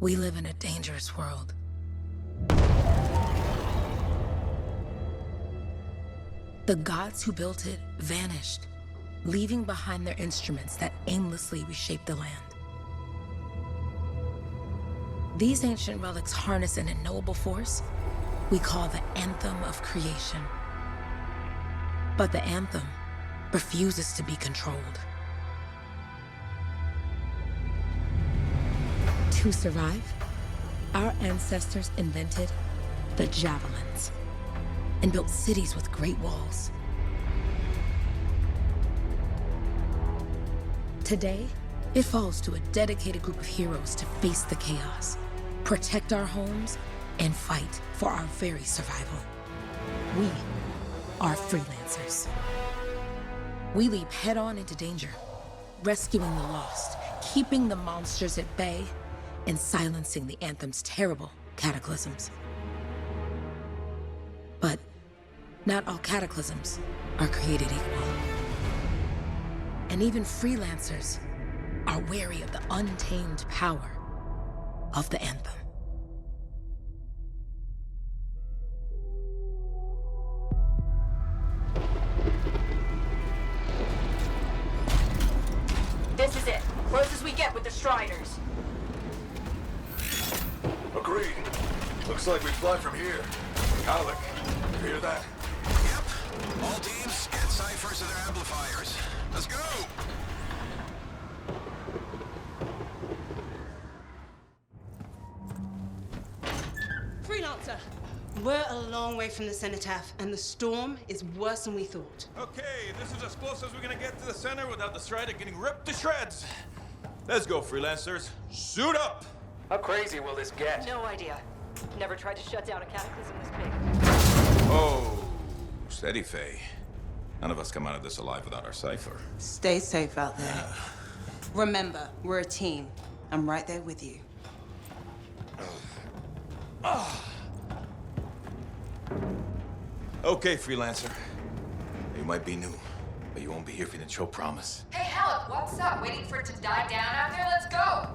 We live in a dangerous world. The gods who built it vanished, leaving behind their instruments that aimlessly reshaped the land. These ancient relics harness an unknowable force we call the Anthem of Creation. But the Anthem refuses to be controlled. To survive, our ancestors invented the javelins and built cities with great walls. Today, it falls to a dedicated group of heroes to face the chaos, protect our homes, and fight for our very survival. We are freelancers. We leap head-on into danger, rescuing the lost, keeping the monsters at bay, and silencing the Anthem's terrible cataclysms. But not all cataclysms are created equal. And even freelancers are wary of the untamed power of the Anthem. This is it. Close as we get with the Striders. Agreed. Looks like we fly from here. Alec, you hear that? Yep. All teams, get ciphers to their amplifiers. Let's go! Freelancer! We're a long way from the cenotaph, and the storm is worse than we thought. Okay, this is as close as we're gonna get to the center without the Strider getting ripped to shreds. Let's go, freelancers. Suit up! How crazy will this get? No idea. Never tried to shut down a cataclysm this big. Oh, steady, Faye. None of us come out of this alive without our cipher. Stay safe out there. Remember, we're a team. I'm right there with you. Okay, freelancer. You might be new, but you won't be here if you didn't show promise. Hey, Helen, what's up? Waiting for it to die down out there? Let's go!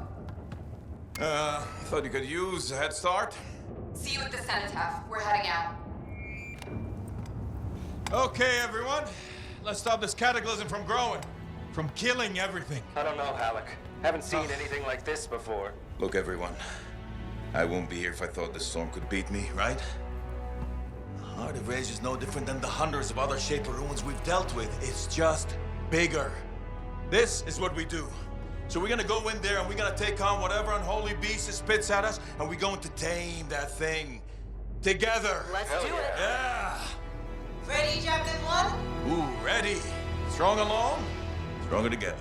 Thought you could use a head start. See you at the cenotaph. We're heading out. Okay, everyone. Let's stop this cataclysm from growing, from killing everything. I don't know, Alec. Haven't seen anything like this before. Look, everyone. I won't be here if I thought this storm could beat me, right? Heart of Rage is no different than the hundreds of other Shaper ruins we've dealt with. It's just bigger. This is what we do. So we're gonna go in there and we're gonna take on whatever unholy beast it spits at us, and we're going to tame that thing. Together. Let's do it. Yeah. Ready, Javelin 1? Ooh, ready. Strong along, stronger together.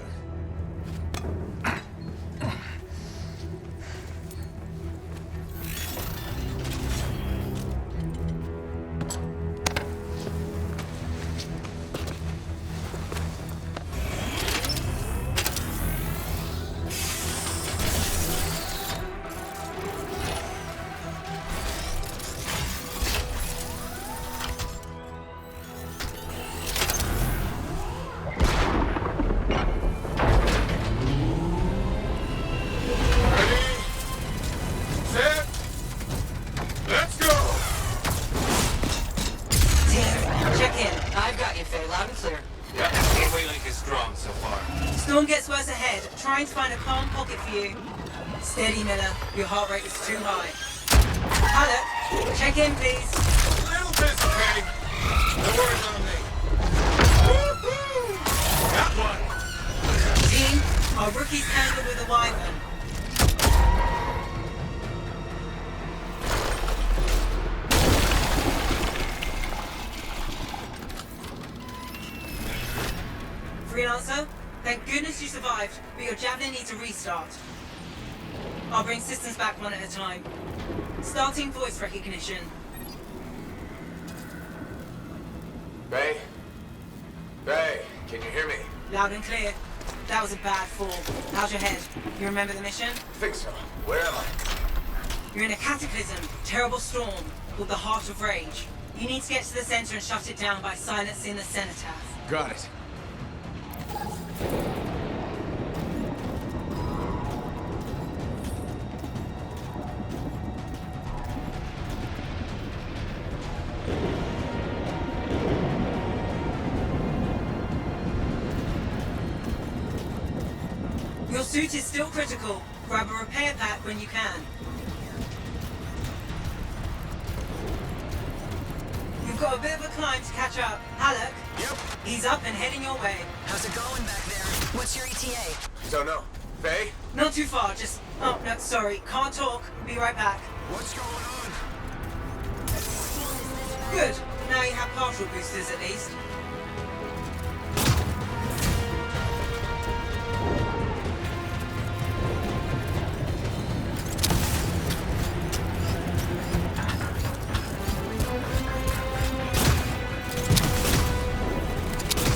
Storm gets worse ahead. Trying to find a calm pocket for you. Steady, Miller. Your heart rate is too high. Alec, check in, please. A little busy, Kenny. No worries on me. Got one. Team, our rookies handle with a wyvern. Freelancer, thank goodness you survived, but your Javelin needs a restart. I'll bring systems back one at a time. Starting voice recognition. Ray? Ray, can you hear me? Loud and clear. That was a bad fall. How's your head? You remember the mission? Think so. Where am I? You're in a cataclysm, terrible storm, called the Heart of Rage. You need to get to the center and shut it down by silencing the cenotaph. Got it. suit is still critical. Grab a repair pack when you can. You've got a bit of a climb to catch up. Halleck? Yep. He's up and heading your way. How's it going back there? What's your ETA? Don't know. Faye? Not too far, just... Oh, no, sorry. Can't talk. Be right back. What's going on? Good. Now you have partial boosters at least.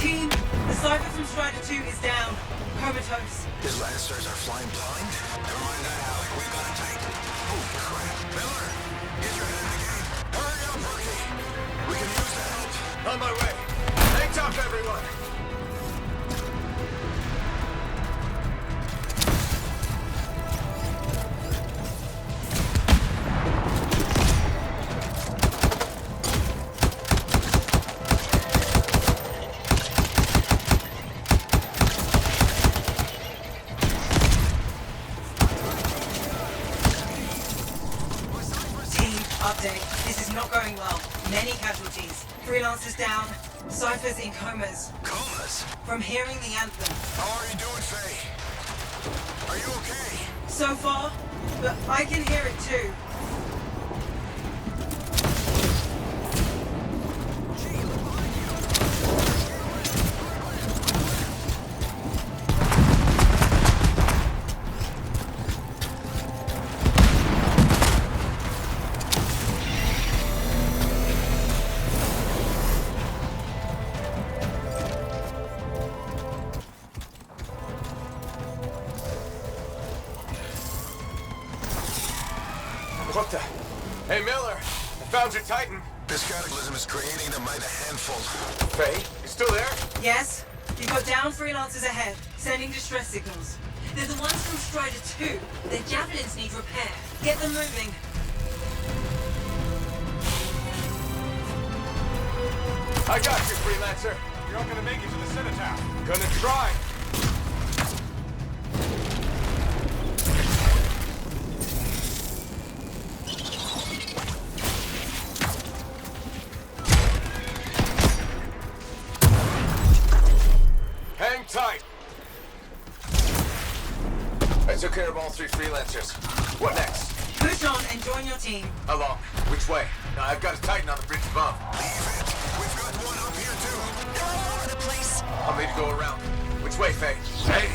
Team, the Cypher from Strider 2 is down. Comatose. His Lancers are flying blind? Never mind that, Alec. We've got it tight. Holy crap. Miller, get your head in the game. Hurry up, Rookie. We can use the help. On my way. Hang tough, everyone. Team, update. This is not going well. Many casualties. Freelancers down. Cyphers in comas. Comas? From hearing the anthem. How are you doing, Faye? Are you okay? So far, but I can hear it too. What the? Hey, Miller. I found your Titan. This cataclysm is creating them by the handful. Faye, you still there? Yes? You've got down freelancers ahead, sending distress signals. They're the ones from Strider 2. Their javelins need repair. Get them moving. I got you, freelancer. You're not gonna make it to the cenotaph. Gonna try. Hang tight. I took care of all 3 freelancers. What next? Push on and join your team. How long? Which way? Now, I've got a Titan on the bridge above. Leave it. We've got one up here, too. They're all over the place. I'll need to go around. Which way, Faye? Hey!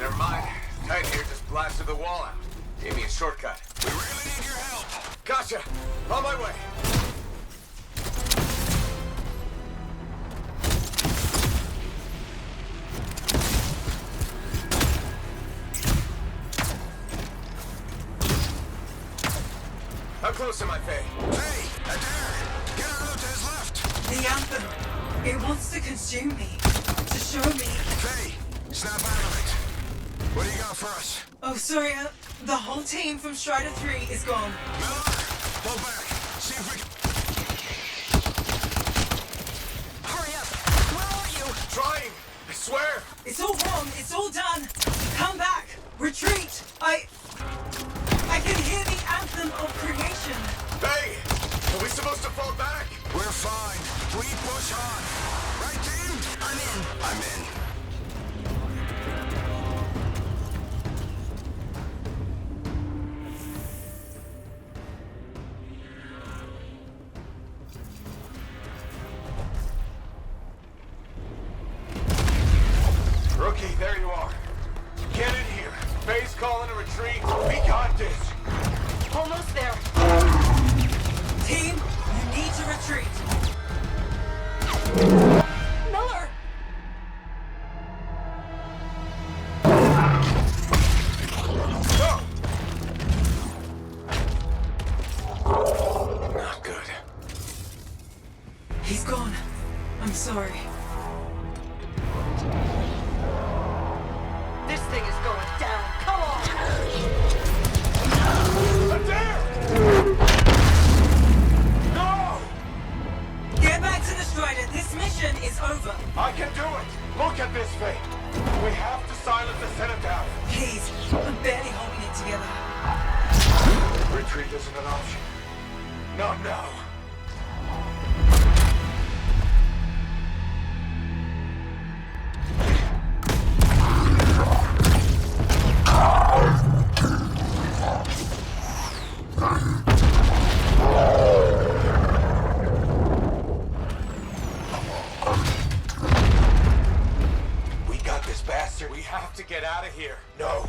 Never mind. Titan here just blasted the wall out. Gave me a shortcut. We really need your help. Gotcha! On my way! How close am I, Faye? Faye, Adair, get her out to his left. The anthem. It wants to consume me. To show me. Faye, snap out of it. What do you got for us? Oh, sorry. The whole team from Strider 3 is gone. Miller, pull back. See if we can... Hurry up. Where are you? Trying! I swear! It's all wrong. It's all done. Come back. Retreat. I can hear the anthem of creation. Faye! Are we supposed to fall back? We're fine. We push on. Right, team? I'm in. I'm in. Rookie, there you are. Get in here. Faye's calling a retreat. We got this. Almost there. Team, you need to retreat. Miller! Go! Not good. He's gone. I'm sorry. This thing is going down. Come on! Adair! No! This mission is over. I can do it! Look at this thing! We have to silence the cenotaph! Please, I'm barely holding it together. Retreat isn't an option. Not now. We got this bastard. We have to get out of here. No.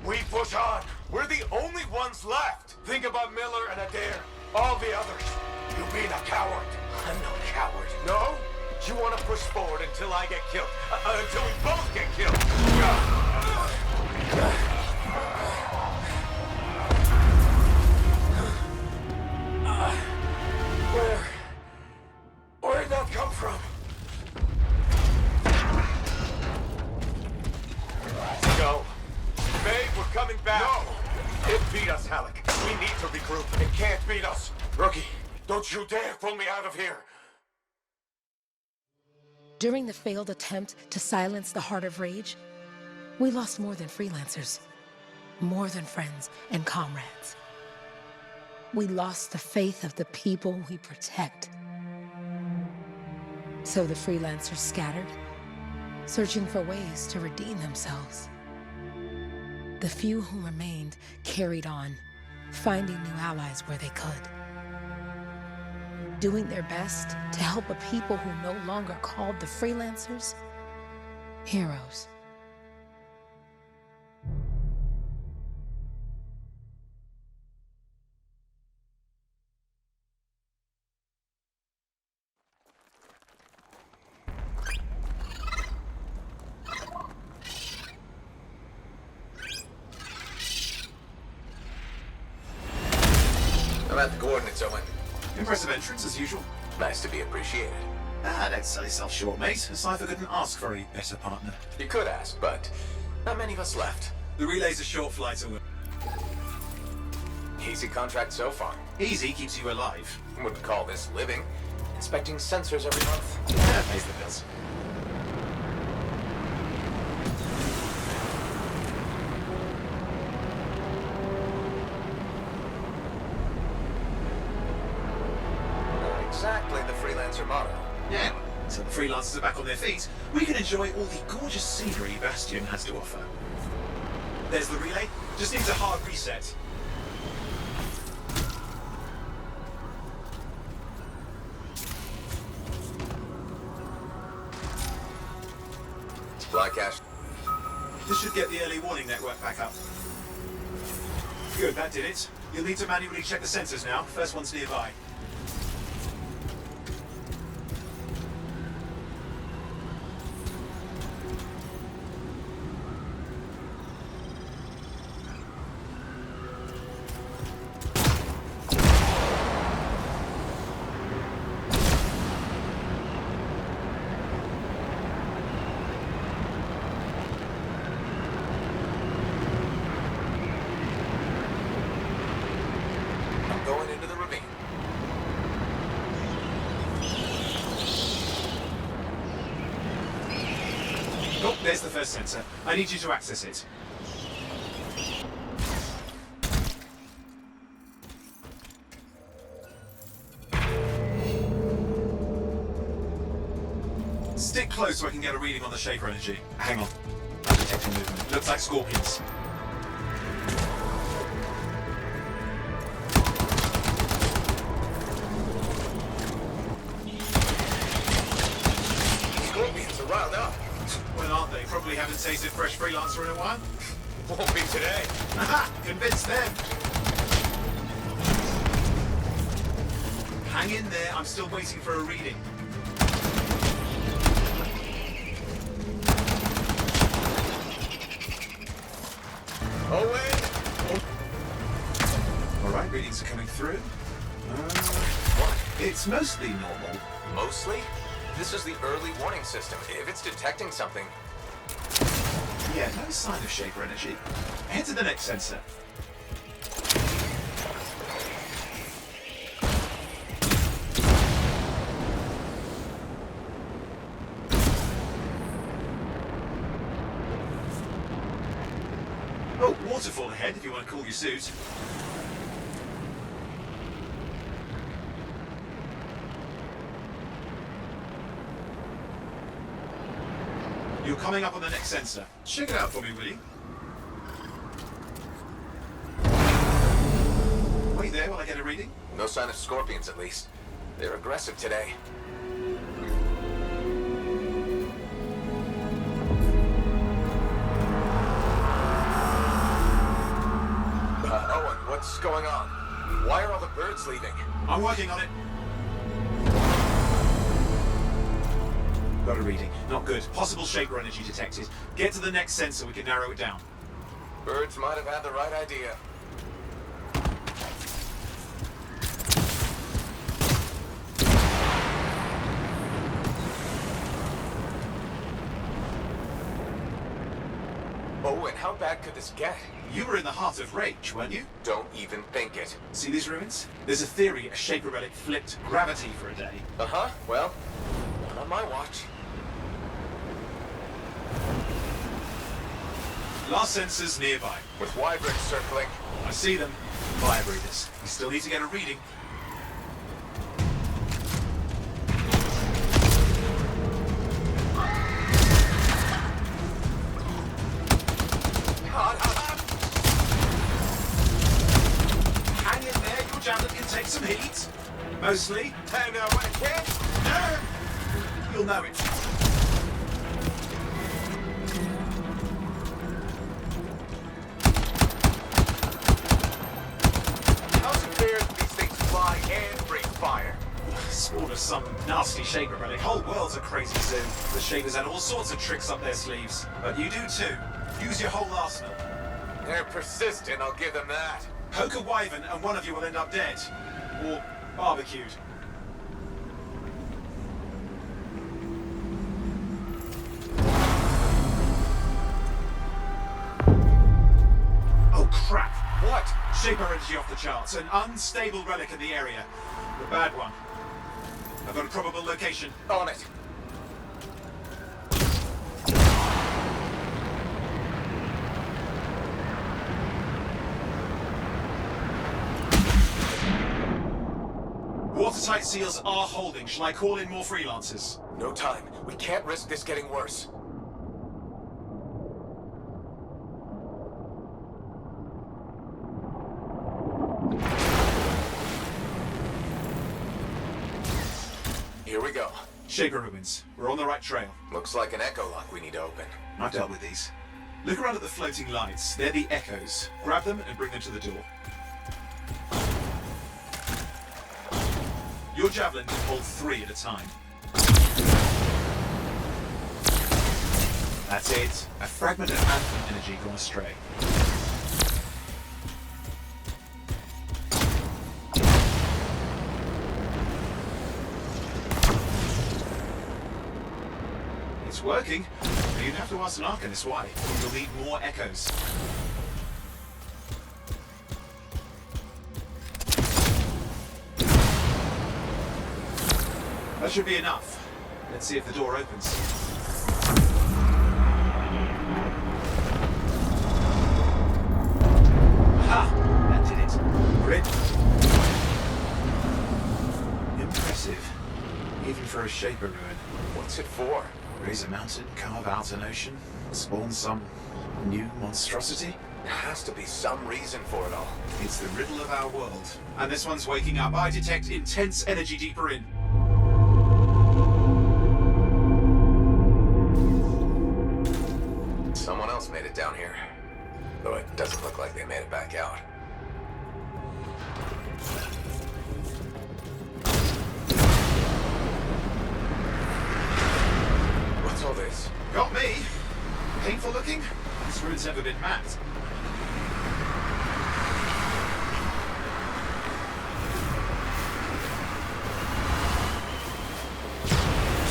We push on. We're the only ones left. Think about Miller and Adair. All the others. You being a coward. I'm no coward. No? You want to push forward until I get killed. Until we both get killed. Where'd that come from? Go. Babe, we're coming back. No! It beat us, Halleck. We need to regroup. It can't beat us. Rookie, don't you dare pull me out of here. During the failed attempt to silence the Heart of Rage, we lost more than freelancers, more than friends and comrades. We lost the faith of the people we protect. So the freelancers scattered, searching for ways to redeem themselves. The few who remained carried on, finding new allies where they could. Doing their best to help a people who no longer called the freelancers heroes. I'm at the coordinates, Owen. Impressive entrance as usual. Nice to be appreciated. Don't sell yourself short, mate. Cypher couldn't ask for a better partner. You could ask, but not many of us left. The relay's a short flight away. Easy contract so far. Easy keeps you alive. Wouldn't call this living. Inspecting sensors every month. That pays the bills. Not exactly the freelancer motto. Yeah, so the freelancers are back on their feet. We can enjoy all the gorgeous scenery Bastion has to offer. There's the relay. Just needs a hard reset. Fly cash. This should get the early warning network back up. Good, that did it. You'll need to manually check the sensors now. First one's nearby. I'm going into the ravine. Oh, there's the first sensor. I need you to access it. Stick close so I can get a reading on the Shaper energy. Hang on. I'm detecting movement. Looks like scorpions. Scorpions are riled up. Well, aren't they? Probably haven't tasted fresh freelancer in a while. Won't be today. Aha! Convince them! Hang in there, I'm still waiting for a reading. Owen! Alright, readings are coming through. What? It's mostly normal. Mostly? This is the early warning system. If it's detecting something... Yeah, no sign of Shaper energy. Head to the next sensor. waterfall ahead if you want to cool your suit. You're coming up on the next sensor. Check it out for me, will you? Wait there while I get a reading. No sign of scorpions, at least. They're aggressive today. Owen, what's going on? Why are all the birds leaving? I'm working on it. Got a reading. Not good. Possible Shaper energy detected. Get to the next sensor, we can narrow it down. Birds might have had the right idea. Owen, how bad could this get? You were in the heart of Rage, weren't you? Don't even think it. See these ruins? There's a theory a Shaper relic flipped gravity for a day. Uh-huh. Well, not on my watch. Last sensors nearby. With wyverns circling. I see them. Fire breathers. We still need to get a reading. Hang in there, your javelin can take some heat. Mostly. And when it can't, No! You'll know it. how's it fair that these things fly and breathe fire? Spawn of some nasty Shaper relic. Whole world's a crazy zoo. The Shapers had all sorts of tricks up their sleeves. But you do too. Use your whole arsenal. They're persistent, I'll give them that. Poke a wyvern and one of you will end up dead. Or barbecued. Oh crap! What? Shaper energy off the charts. An unstable relic in the area. The bad one. I've got a probable location. On it. Watertight seals are holding. Shall I call in more freelancers? No time. We can't risk this getting worse. Here we go. Shaper ruins. We're on the right trail. Looks like an echo lock we need to open. I've dealt with these. Look around at the floating lights. They're the echoes. Grab them and bring them to the door. Your javelin can hold 3 at a time. That's it. A fragment of ANTHEM energy gone astray. It's working. But you'd have to ask an Arcanist why. You'll need more echoes. That should be enough. Let's see if the door opens. Ha! That did it. Grid. Impressive. Even for a Shaper ruin. What's it for? Raise a mountain, carve out an ocean, spawn some new monstrosity? There has to be some reason for it all. It's the riddle of our world. And this one's waking up. I detect intense energy deeper in. Someone else made it down here. Though it doesn't look like they made it back out. What's all this? Got me. Painful looking? This ruin's never been mapped.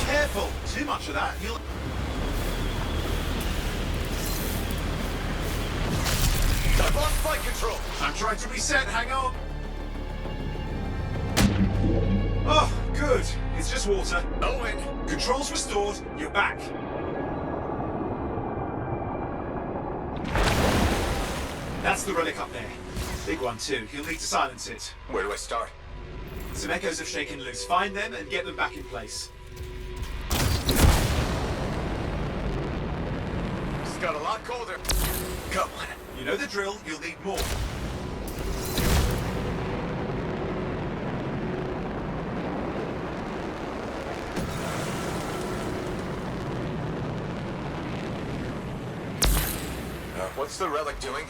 Careful! Too much of that, you'll... I've lost flight control. I'm trying to reset, hang on. Oh, good. It's just water. Owen. Controls restored, you're back. That's the relic up there. Big one too. You'll need to silence it. Where do I start? Some echoes have shaken loose. Find them and get them back in place. It's got a lot colder. Come on. You know the drill. You'll need more. What's the relic doing?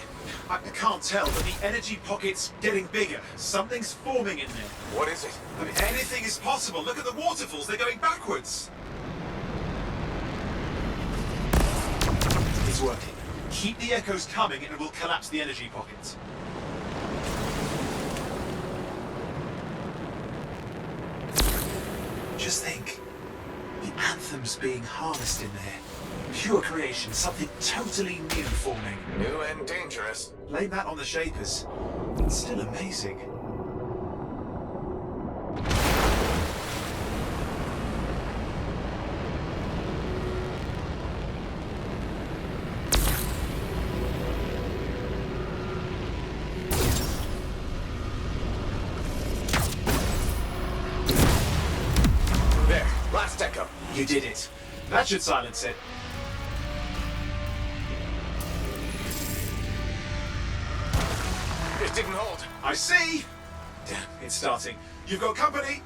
I can't tell, but the energy pocket's getting bigger. Something's forming in there. What is it? I mean, anything is possible. Look at the waterfalls. They're going backwards. It's working. Keep the echoes coming and we'll collapse the energy pocket. Just think. The anthem's being harnessed in there. Pure creation, something totally new forming. New and dangerous. Blame that on the Shapers. It's still amazing. There, last echo. You did it. That should silence it. It didn't hold. I see! Damn, it's starting. You've got company!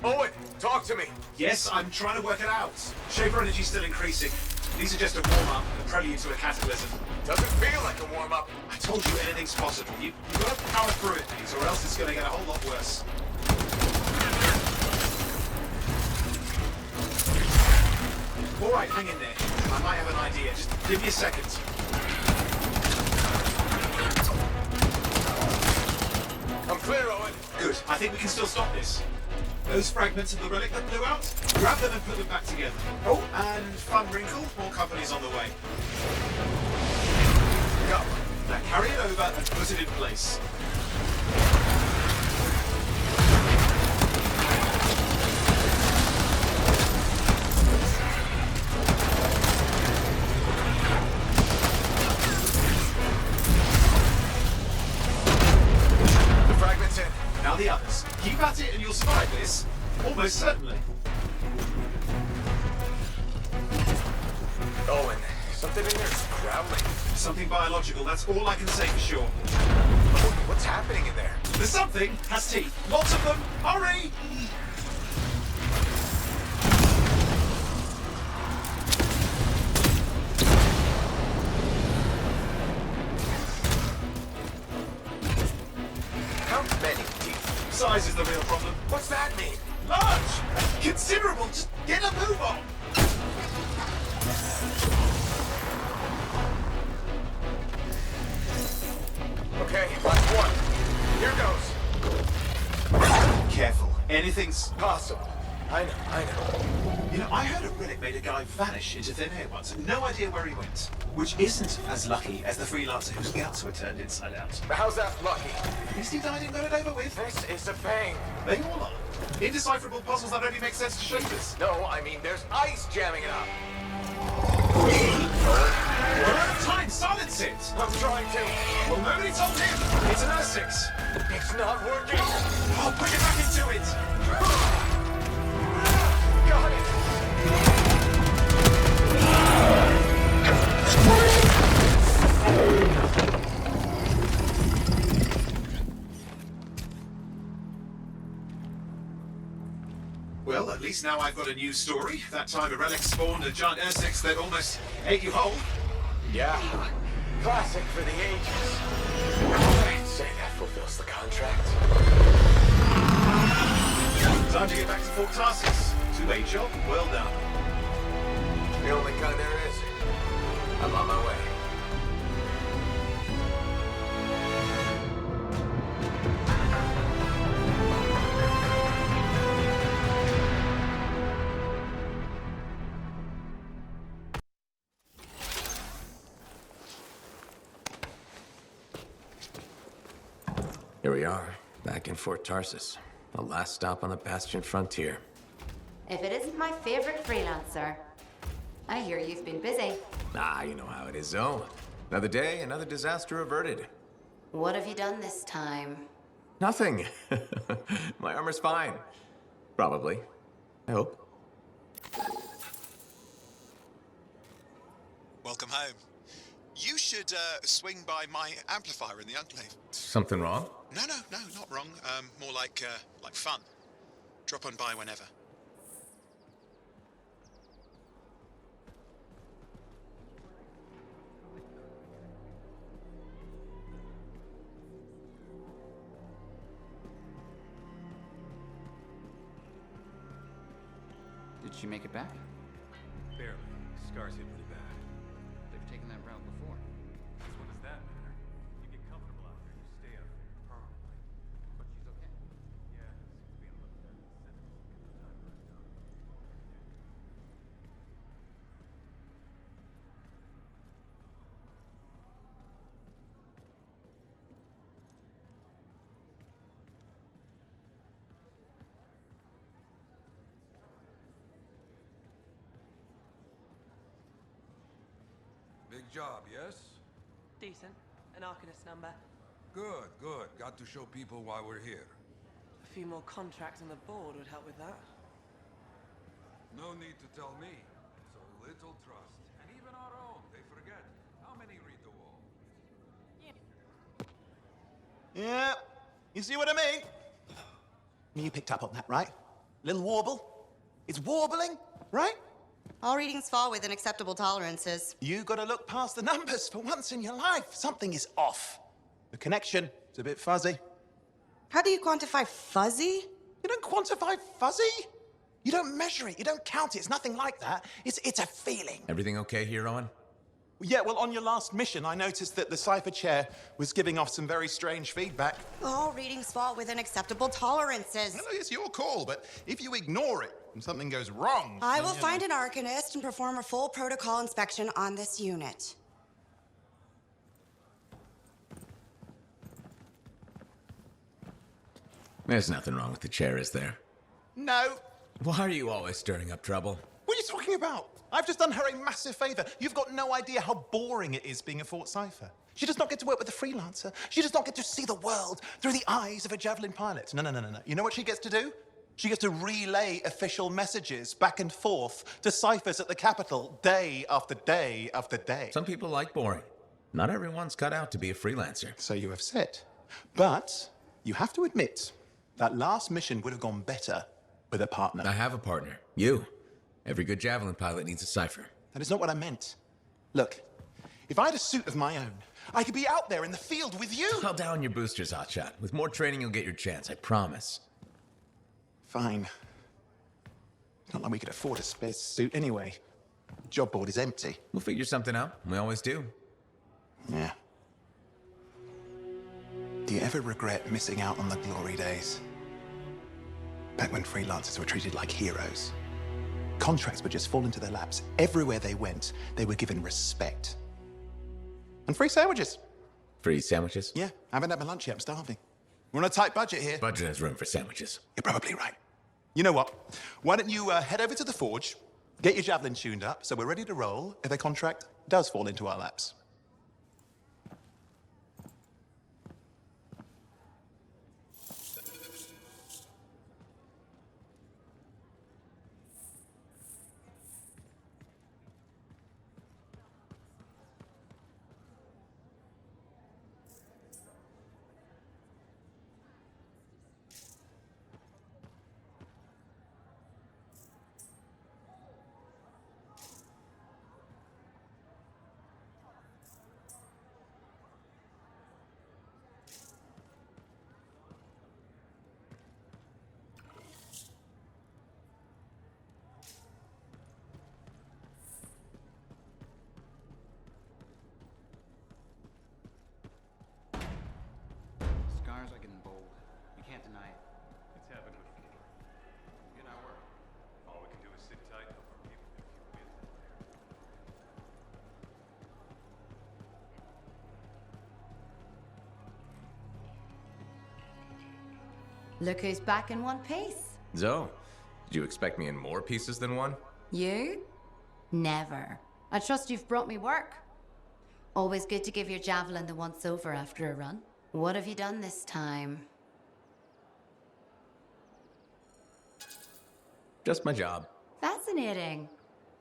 Owen, talk to me. Yes, I'm trying to work it out. Shaper energy's still increasing. These are just a warm-up, a prelude to a cataclysm. Doesn't feel like a warm-up. I told you anything's possible. You've got to power through it, mate, or else it's going to get a whole lot worse. All right, hang in there. I might have an idea. Just give me a second. I'm clear, Owen. Good. I think we can still stop this. Those fragments of the relic that blew out, grab them and put them back together. Oh, and fun wrinkle, more company's on the way. Go. Now carry it over and put it in place. The fragment's in. Now the others. Keep at it and you'll survive this. Almost certainly. Owen, something in there's growling. Something biological, that's all I can say for sure. Owen, what's happening in there? The something has teeth. Lots of them. Hurry! How many teeth? Size is the real problem. What's that mean? Large! Considerable! Just get a move on! Okay, last one. Here goes. Careful. Anything's Possible. I know. You know, I heard a relic made a guy vanish into thin air once. No idea where he went. Which isn't as lucky as the freelancer whose guts were turned inside out. How's that lucky? At least he died and got it over with. This is a pain. They all are. Indecipherable puzzles that only make sense to Shapers. No, I mean there's ice jamming it up. We're out of time. Silence it. I'm trying to. Well, nobody told him. It's an R6. It's not working. Oh, put it back into it. Got it. Well, at least now I've got a new story. That time a relic spawned a giant R6 that almost ate you whole. Yeah. Classic for the ages. I'd say that fulfills the contract. Time to get back to Fort Tarsus. Two-way job. Well done. The only kind there is. I'm on my way. Here we are, back in Fort Tarsus. The last stop on the Bastion frontier. If it isn't my favorite freelancer. I hear you've been busy. Ah, you know how it is, Zoe. Another day, another disaster averted. What have you done this time? Nothing. My armor's fine. Probably. I hope. Welcome home. You should swing by my amplifier in the Enclave. Something wrong? No, not wrong. More like fun. Drop on by whenever. Did she make it back? Barely. Scars hit pretty bad. They've taken that route before. So what does that matter? You get comfortable out there, you stay up there permanently. But she's okay. Yeah, seems to be a little better than sentence. Get the time right now. Big job, yes? Decent. An Arcanist number. Good, good. Got to show people why we're here. A few more contracts on the board would help with that. No need to tell me. So little trust. And even our own, they forget. How many read the wall? Yeah, you see what I mean? You picked up on that, right? Little warble? It's warbling, right? All readings fall within acceptable tolerances. You gotta look past the numbers for once in your life. Something is off. The connection is a bit fuzzy. How do you quantify fuzzy? You don't quantify fuzzy. You don't measure it. You don't count it. It's nothing like that. It's a feeling. Everything okay here, Owen? Yeah, well, on your last mission, I noticed that the Cypher Chair was giving off some very strange feedback. All readings fall within acceptable tolerances. Well, it's your call, but if you ignore it and something goes wrong... I will find an Arcanist and perform a full protocol inspection on this unit. There's nothing wrong with the chair, is there? No. Why are you always stirring up trouble? What are you talking about? I've just done her a massive favor. You've got no idea how boring it is being a Fort Cypher. She does not get to work with a freelancer. She does not get to see the world through the eyes of a javelin pilot. No. You know what she gets to do? She gets to relay official messages back and forth to ciphers at the capital day after day after day. Some people like boring. Not everyone's cut out to be a freelancer. So you have said. But you have to admit, that last mission would have gone better with a partner. I have a partner. You. Every good javelin pilot needs a cipher. That is not what I meant. Look, if I had a suit of my own, I could be out there in the field with you. Call down your boosters, Hotshot. With more training, you'll get your chance, I promise. Fine. It's not like we could afford a spare suit anyway. The job board is empty. We'll figure something out. We always do. Yeah. Do you ever regret missing out on the glory days? Back when freelancers were treated like heroes. Contracts would just fall into their laps. Everywhere they went, they were given respect. And free sandwiches. Free sandwiches? Yeah, I haven't had my lunch yet. I'm starving. We're on a tight budget here. Budget has room for sandwiches. You're probably right. You know what? Why don't you head over to the forge, get your javelin tuned up, so we're ready to roll if a contract does fall into our laps. Scars are getting bold. You can't deny it. It's happened before. You're not worried. All we can do is sit tight and hope our people get a few wins in there. Look who's back in one piece. Zoe, Did you expect me in more pieces than one? You? Never. I trust you've brought me work. Always good to give your javelin the once-over after a run. What have you done this time? Just my job. Fascinating.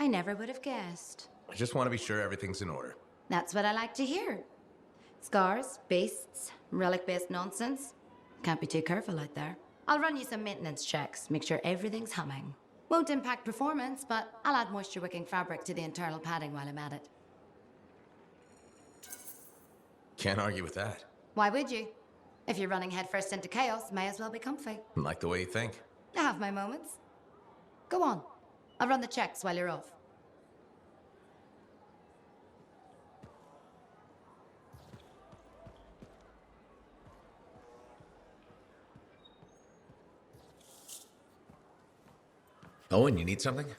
I never would have guessed. I just want to be sure everything's in order. That's what I like to hear. Scars, beasts, relic-based nonsense. Can't be too careful out there. I'll run you some maintenance checks, make sure everything's humming. Won't impact performance, but I'll add moisture-wicking fabric to the internal padding while I'm at it. Can't argue with that. Why would you? If you're running headfirst into chaos, may as well be comfy. Like the way you think. I have my moments. Go on. I'll run the checks while you're off. Owen, you need something? What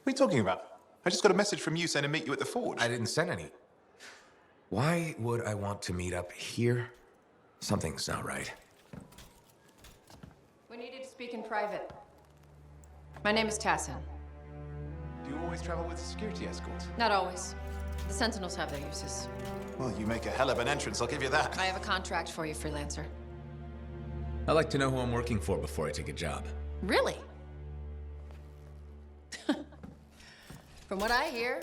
are you talking about? I just got a message from you saying to meet you at the forge. I didn't send any. Why would I want to meet up here? Something's not right. We needed to speak in private. My name is Tassin. Do you always travel with a security escort? Not always. The Sentinels have their uses. Well, you make a hell of an entrance, I'll give you that. I have a contract for you, freelancer. I like to know who I'm working for before I take a job. Really? From what I hear,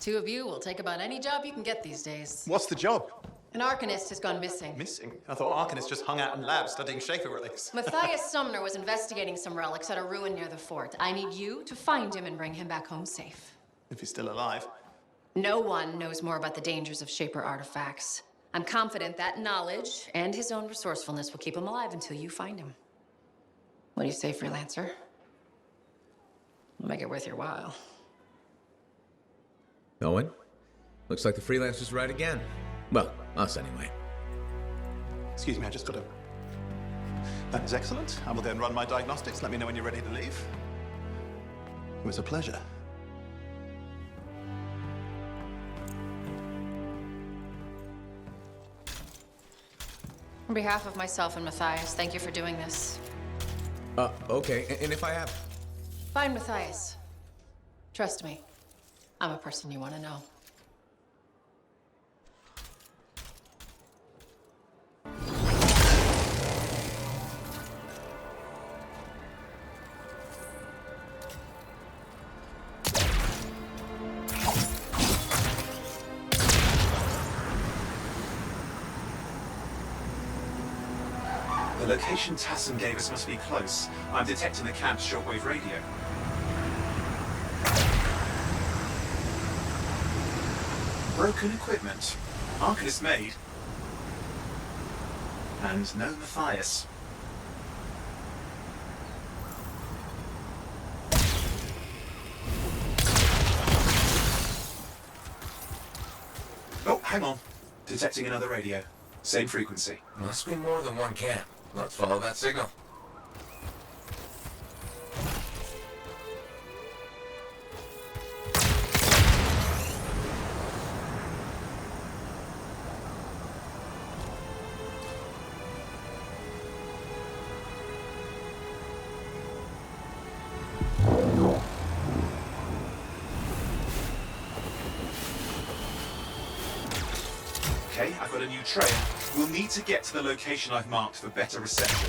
two of you will take about any job you can get these days. What's the job? An Arcanist has gone missing. Missing? I thought Arcanists just hung out in labs studying Shaper relics. Matthias Sumner was investigating some relics at a ruin near the fort. I need you to find him and bring him back home safe. If he's still alive. No one knows more about the dangers of Shaper artifacts. I'm confident that knowledge and his own resourcefulness will keep him alive until you find him. What do you say, freelancer? We'll make it worth your while. Owen? Looks like the freelancer's right again. Well, us anyway. Excuse me, I just got to... That is excellent. I will go and run my diagnostics. Let me know when you're ready to leave. It was a pleasure. On behalf of myself and Matthias, thank you for doing this. Okay. And if I have... Find Matthias. Trust me. I'm a person you want to know. The location Tassin gave us must be close. I'm detecting the camp's shortwave radio. Broken equipment. Arcanist made. And no Matthias. Oh, hang on. Detecting another radio. Same frequency. Must be more than one camp. Let's follow that signal. Okay, I've got a new trail. We'll need to get to the location I've marked for better reception.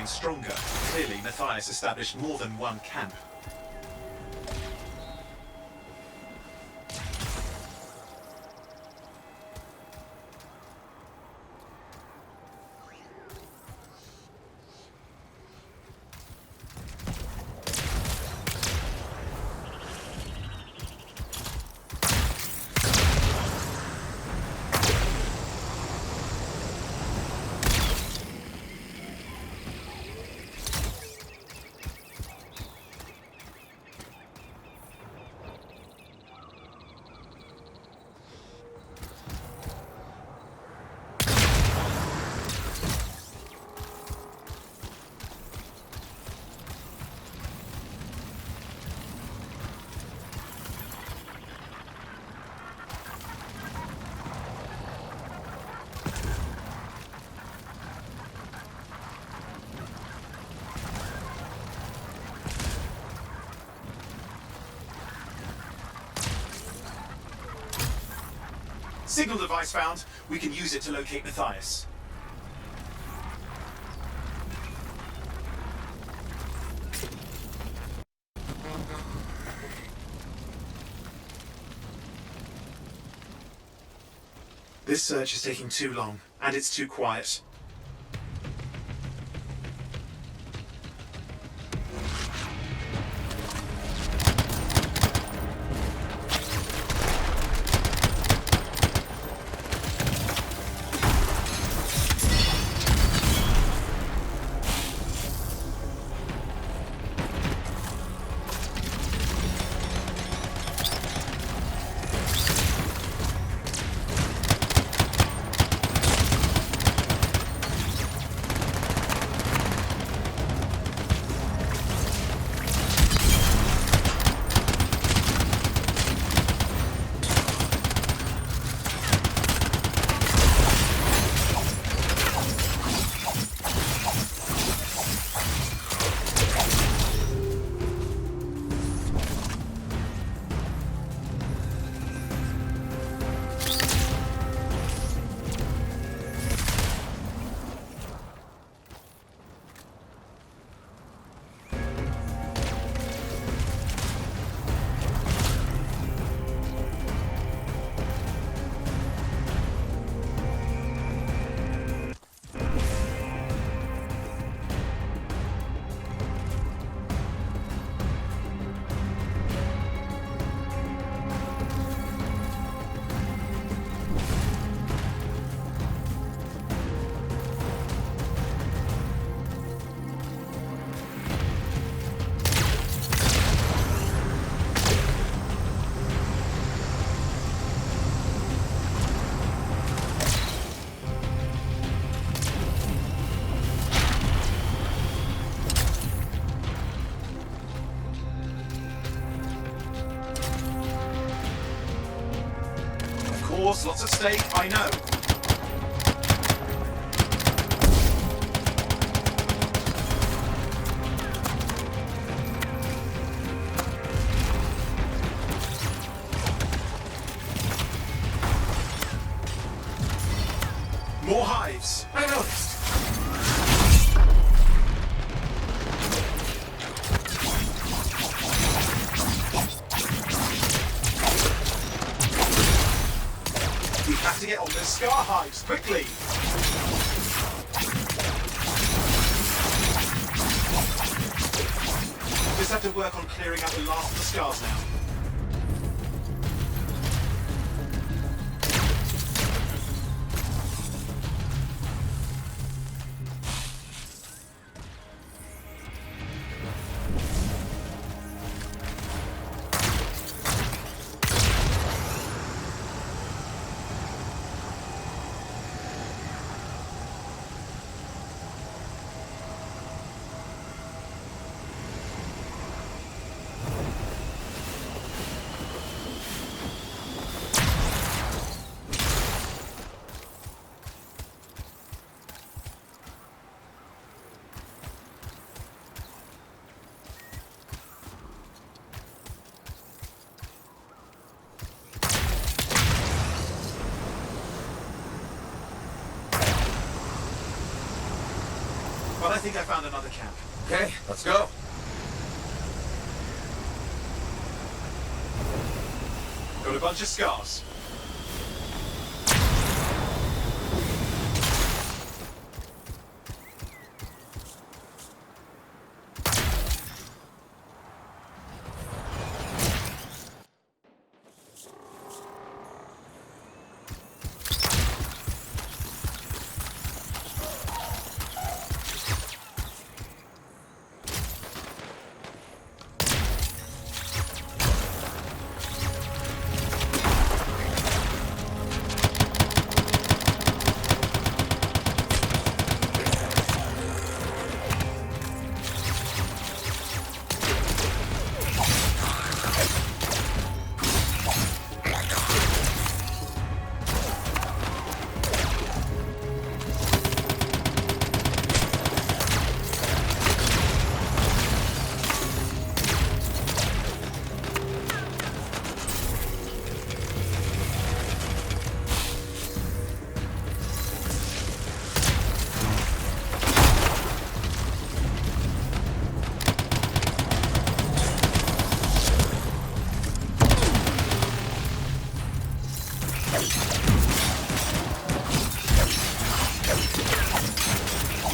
growing stronger. Clearly, Matthias established more than one camp. Signal device found. We can use it to locate Matthias. This search is taking too long, and it's too quiet. Lots at stake, I know. More hives. I noticed. We have to get on the scar hives quickly. Just have to work on clearing out the last of the scars now. but I think I found another camp. Okay, let's go. Got a bunch of scars.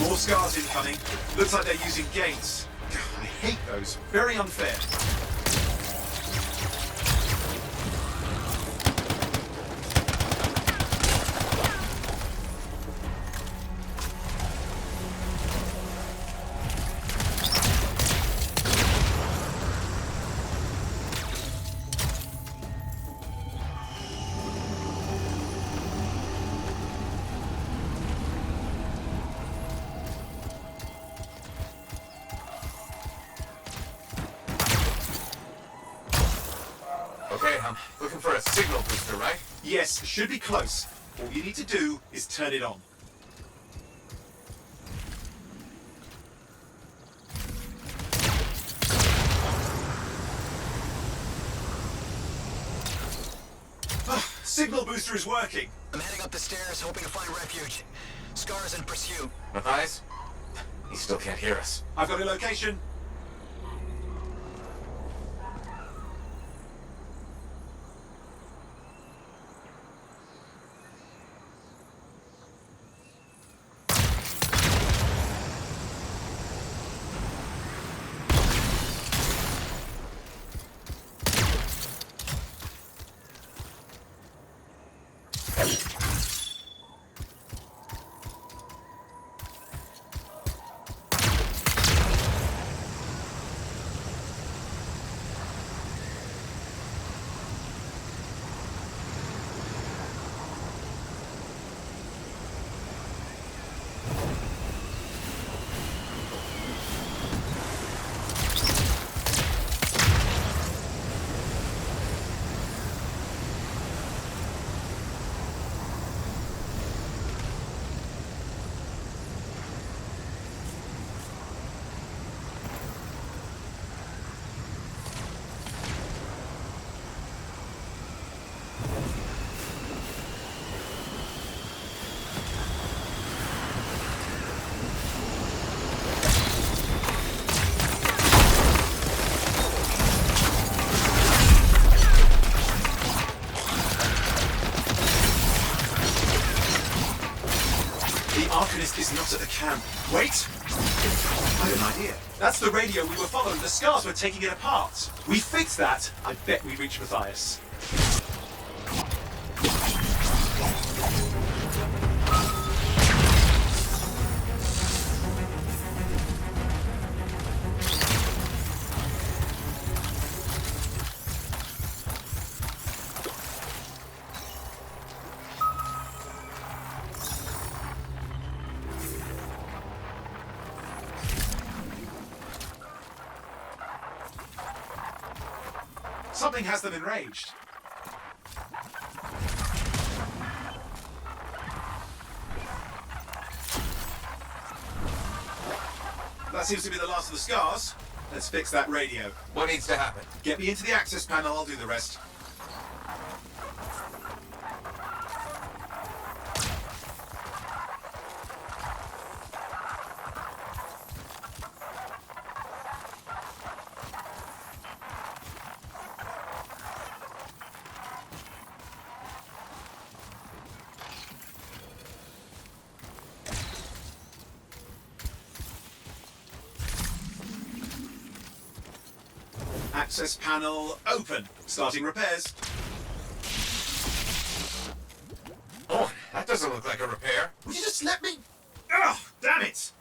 More scars incoming. Looks like they're using gates. I hate those. Very unfair. Okay, I'm looking for a signal booster, right? Yes, should be close. All you need to do is turn it on. Signal booster is working. I'm heading up the stairs, hoping to find refuge. Scar's in pursuit. Matthias? He still can't hear us. I've got a location. Arcanist is not at the camp. Wait! I have an idea. That's the radio we were following. The scars were taking it apart. We fix that. I bet we reach Matthias. Something has them enraged. That seems to be the last of the scars. Let's fix that radio. What needs to happen? Get me into the access panel, I'll do the rest. Access panel open. Starting repairs. Oh, that doesn't look like a repair. Would you just let me? Oh, damn it!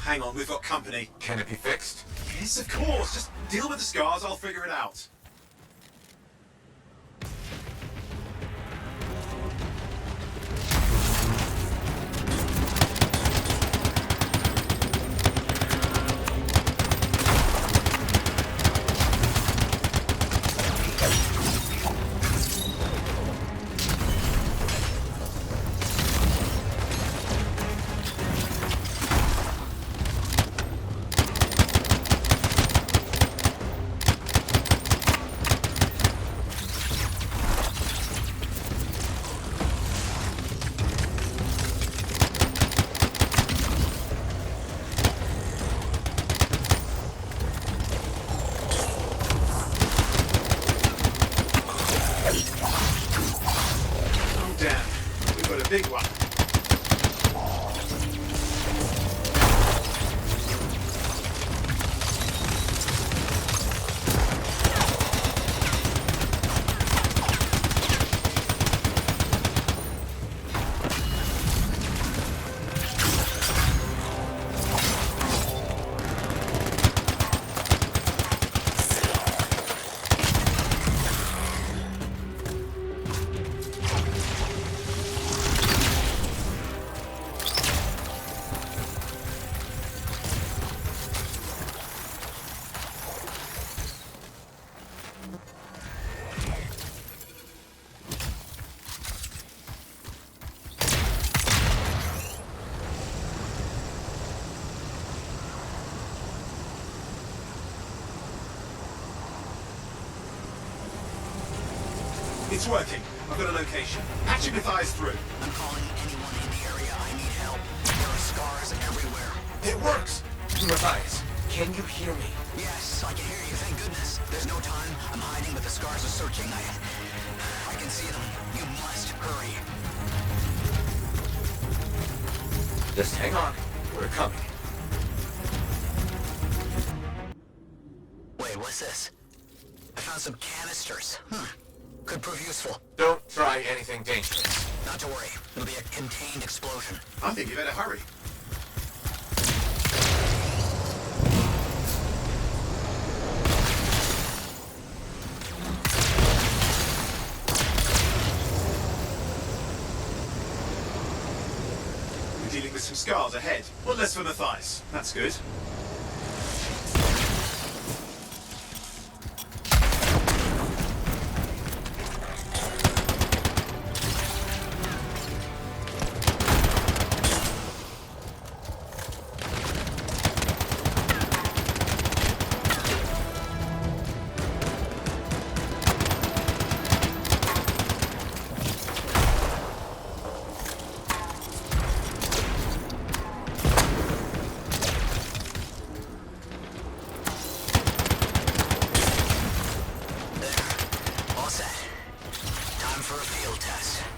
Hang on, we've got company. Can it be fixed? Yes, of course. Just deal with the scars, I'll figure it out. Big one. It's working. I've got a location. Patching Matthias through. I'm calling anyone in the area. I need help. There are scars everywhere. It works! Matthias, can you hear me? Yes, I can hear you, thank goodness. There's no time. I'm hiding, but the scars are searching. I can see them. You must hurry. Just hang on. We're coming. Wait, what's this? I found some canisters. Could prove useful. Don't try anything dangerous. Not to worry. It'll be a contained explosion. I think you better hurry. We're dealing with some scars ahead. One less for Matthias. That's good.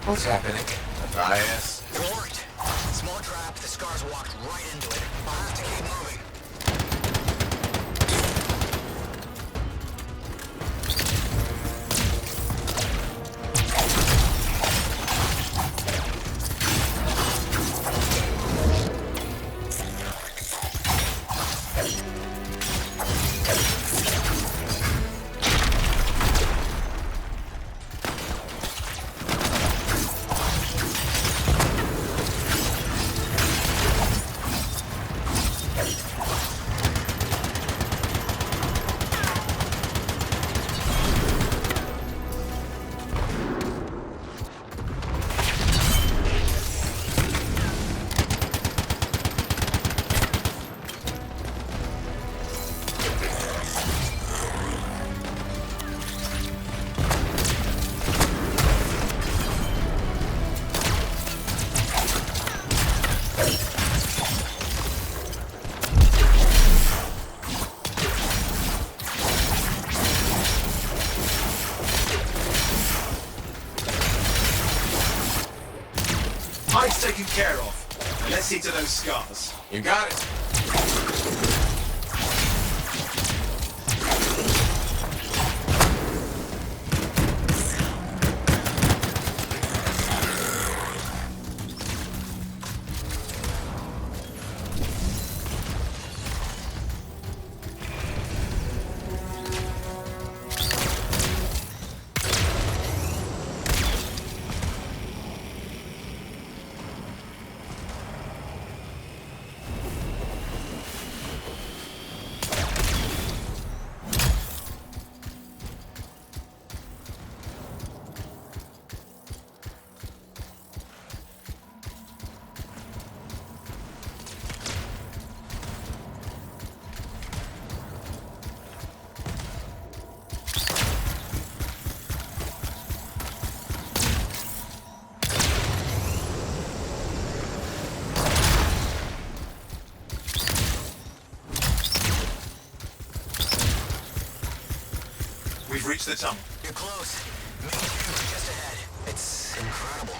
What's happening? Matthias? It worked. Small trap, the scars walked right into it. I'll have to keep moving. Hide's taken care of. Let's see to those scars. You got it. We've reached the tunnel. You're close. Main chamber just ahead. It's incredible.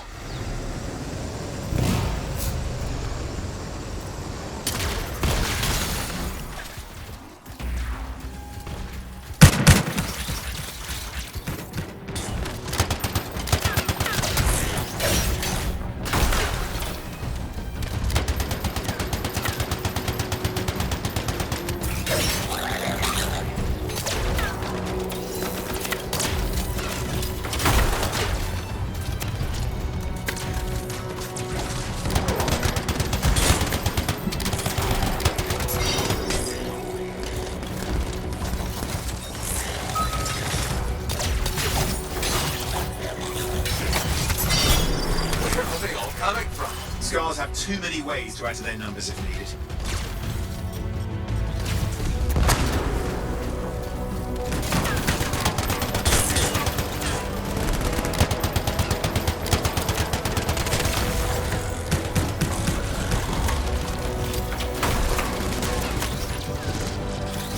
Scars have too many ways to add to their numbers if needed.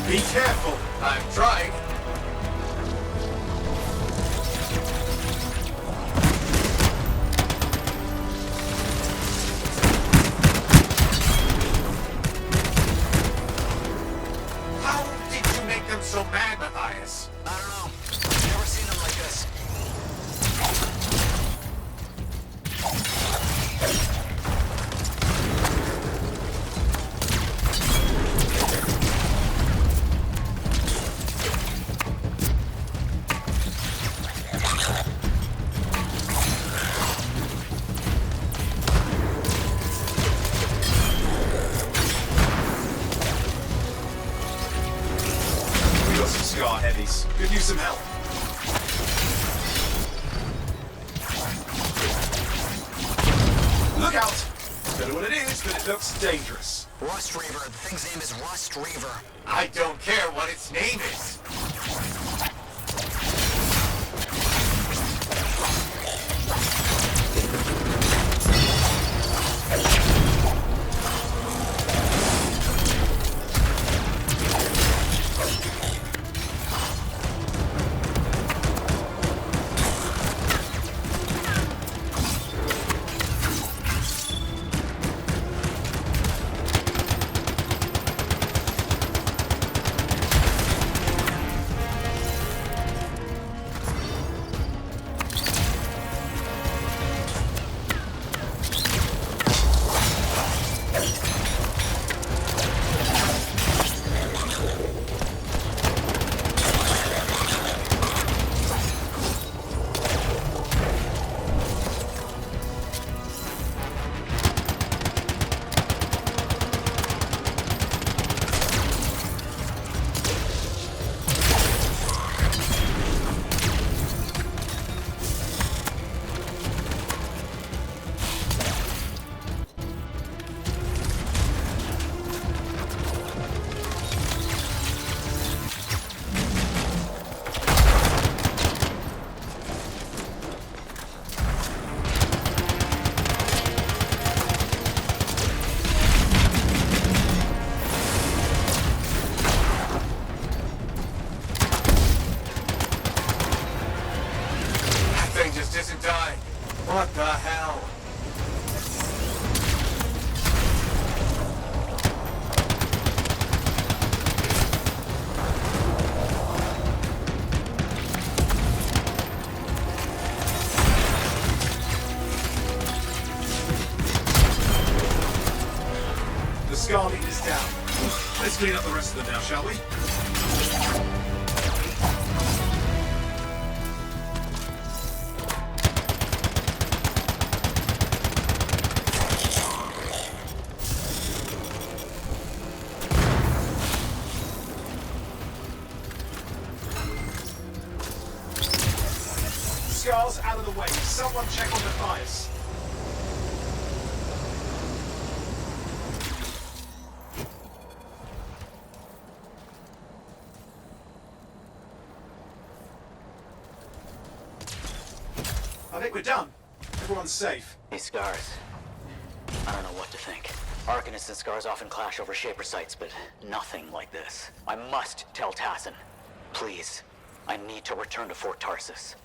Be careful! I'm trying. So mad, Matthias? I don't know. Never seen them like this. Scar heavies. Could use some help. Look out! Don't know what it is, but it looks dangerous. Rust Reaver. The thing's name is Rust Reaver. I don't care what its name is. What the hell? The Scar leader's down. Let's clean up the rest of them now, shall we? Scar's out of the way. Someone check on Matthias. I think we're done. Everyone's safe. Hey, Scars. I don't know what to think. Arcanists and Scars often clash over Shaper sites, but nothing like this. I must tell Tassin. Please. I need to return to Fort Tarsus.